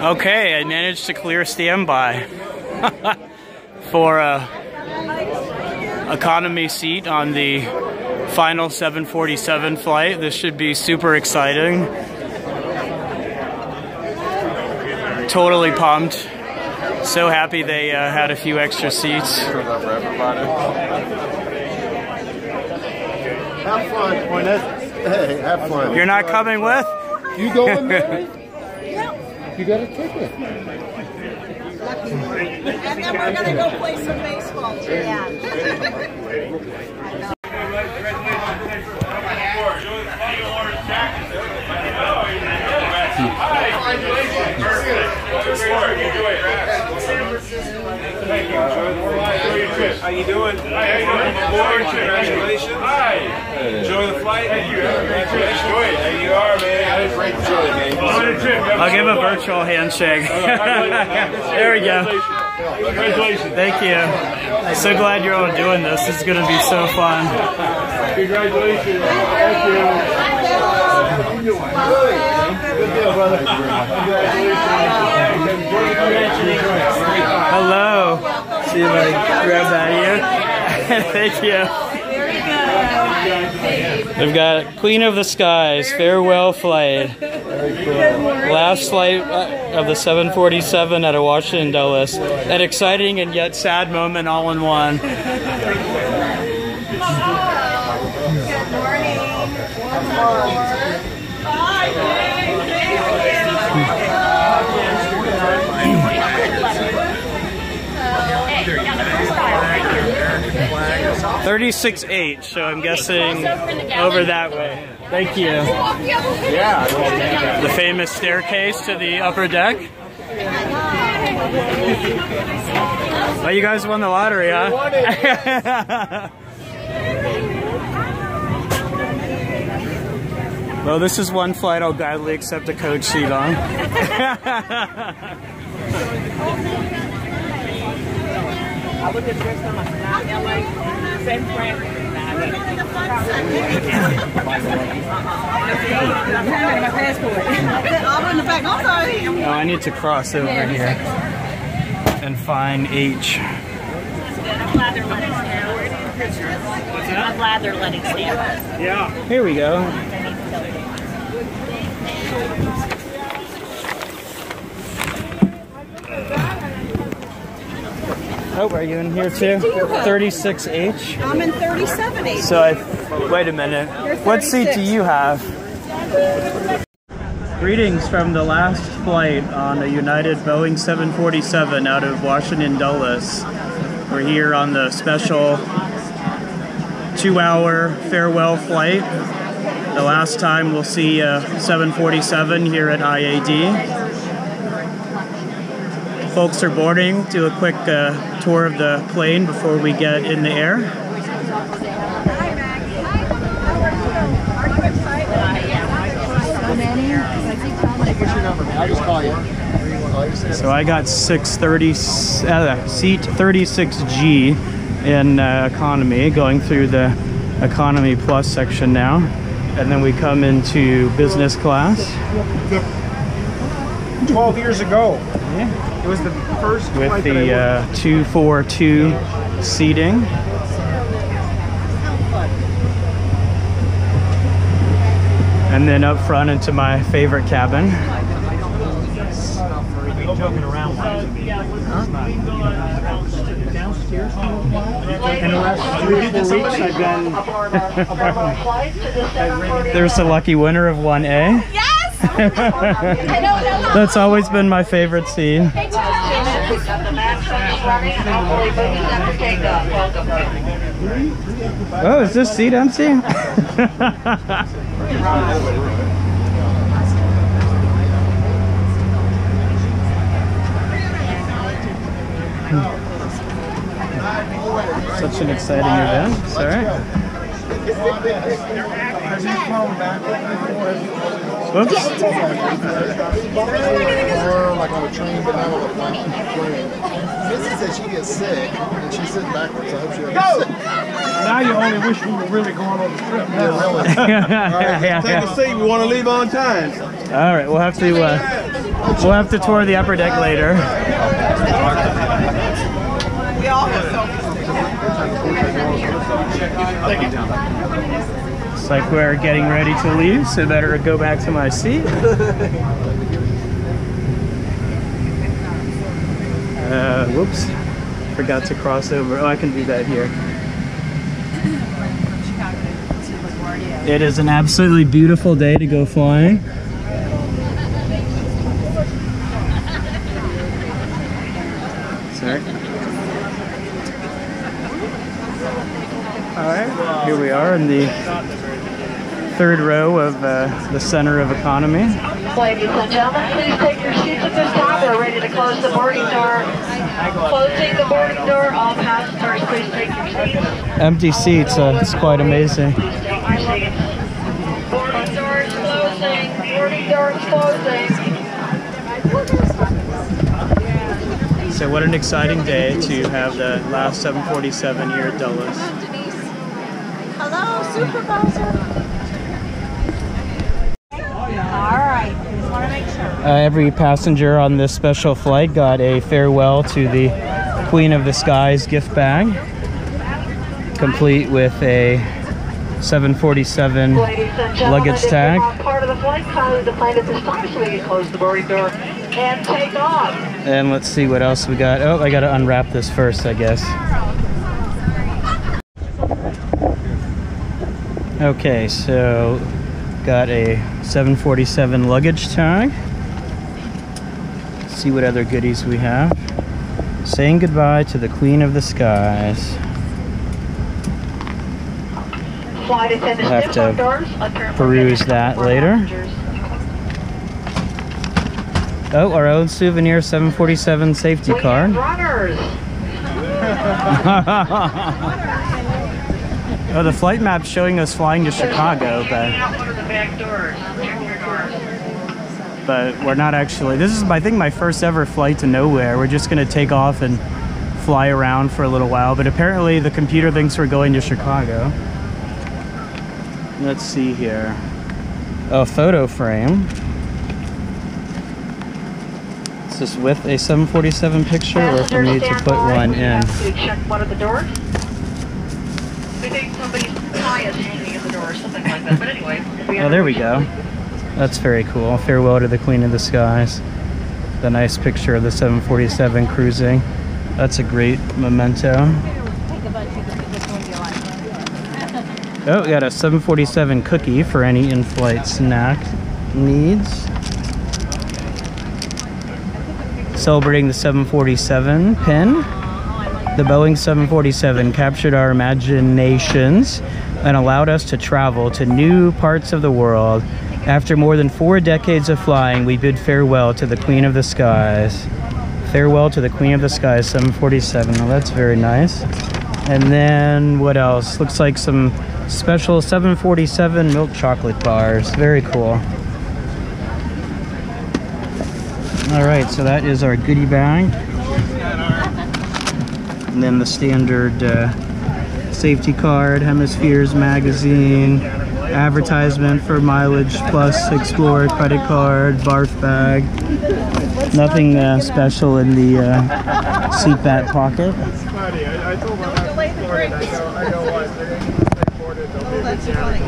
Okay, I managed to clear standby for a economy seat on the final 747 flight. This should be super exciting. Totally pumped. So happy they had a few extra seats. Have fun, hey, have fun. You're not coming with? You going, Mary? You got a ticket. And then we're going to go play some baseball too. Yeah. How you doing? Congratulations. Hi. Enjoy the flight. Thank you. Congratulations. There you are, man. Great joy, man. I'll give a virtual handshake. There we go. Congratulations. Thank you. So glad you're all doing this. This is going to be so fun. Congratulations. Thank you. Good deal, brother. Hello. See if I can grab that here. Thank you. We've got Queen of the Skies, farewell flight. Last flight of the 747 out of Washington Dulles. An exciting and yet sad moment all in one. $36.8, so I'm guessing over that way. Thank you. Yeah. The famous staircase to the upper deck. Oh, you guys won the lottery, huh? Well, this is one flight I'll gladly accept a coach seat on. I was just dressed on my LA, San Fran. My passport. Oh, I need to cross over here and find H. I'm glad they're letting us know. I'm glad they're letting us know. Yeah. Here we go. Oh, are you in here too? 36H? I'm in 37H. So wait a minute. What seat do you have? Greetings from the last flight on a United Boeing 747 out of Washington Dulles. We're here on the special 2-hour farewell flight. The last time we'll see a 747 here at IAD. Folks are boarding. Do a quick tour of the plane before we get in the air. So I got seat 36G in economy, going through the economy plus section now, and then we come into business class. 12 years ago. Yeah. It was the first with the 242 seating. And then up front into my favorite cabin. Joking around. Downstairs. In the last 3 or 4 weeks, I've been. There's the lucky winner of 1A. Yes! That's always been my favorite seat. Oh, is this seat empty? Such an exciting event. Sorry. Whoops. Or like on a train, but not on a plane. Missy said she gets sick, and she's sitting backwards. I hope she doesn't get sick. Now you only wish we were really going on the trip. Yeah, really. All right, take a seat. We want to leave on time. All right, we'll have to We'll have to tour the upper deck later. It's like we're getting ready to leave, so better go back to my seat. Whoops. Forgot to cross over. Oh, I can do that here. It is an absolutely beautiful day to go flying. Sorry. Alright, here we are in the third row of the center of economy. Ladies and gentlemen, please take your seats at this time. We're ready to close the boarding door. Closing the boarding door. All passengers, please take your seats. Empty seats, it's quite amazing. Please take your seats. Boarding door is closing. Boarding door is closing. So what an exciting day to have the last 747 here at Dulles. Hello, supervisor. All right, just want to make sure. Every passenger on this special flight got a farewell to the Queen of the Skies gift bag, complete with a 747 luggage tag. Part of the flight, kindly the plane at this time so we can close the boarding door and take off. And let's see what else we got. Oh, I gotta unwrap this first, I guess. Okay, so got a 747 luggage tag. Let's see what other goodies we have. Saying goodbye to the Queen of the Skies. Flight attendants, Have to peruse that later. Oh, our own souvenir 747 safety card. Runners. Oh, the flight map's showing us flying to Chicago, but we're not actually. This is, I think, my first ever flight to nowhere. We're just gonna take off and fly around for a little while, but apparently the computer thinks we're going to Chicago. Let's see here. A photo frame. Is this with a 747 picture, or for me to put one in? Check one of the doors. I think somebody's tie is hanging in the door or something like that. But anyway. Oh, there we go. That's very cool. Farewell to the Queen of the Skies. The nice picture of the 747 cruising. That's a great memento. Oh, we got a 747 cookie for any in-flight snack needs. Celebrating the 747 pin. The Boeing 747 captured our imaginations and allowed us to travel to new parts of the world. After more than 4 decades of flying, we bid farewell to the Queen of the Skies. Farewell to the Queen of the Skies 747. Well, that's very nice. And then what else? Looks like some special 747 milk chocolate bars. Very cool. All right, so that is our goodie bag. And then the standard safety card, Hemispheres magazine, advertisement for Mileage Plus Explorer credit card, barf bag. Nothing special in the seat back pocket. Don't delay the drinks. I know why. That's funny.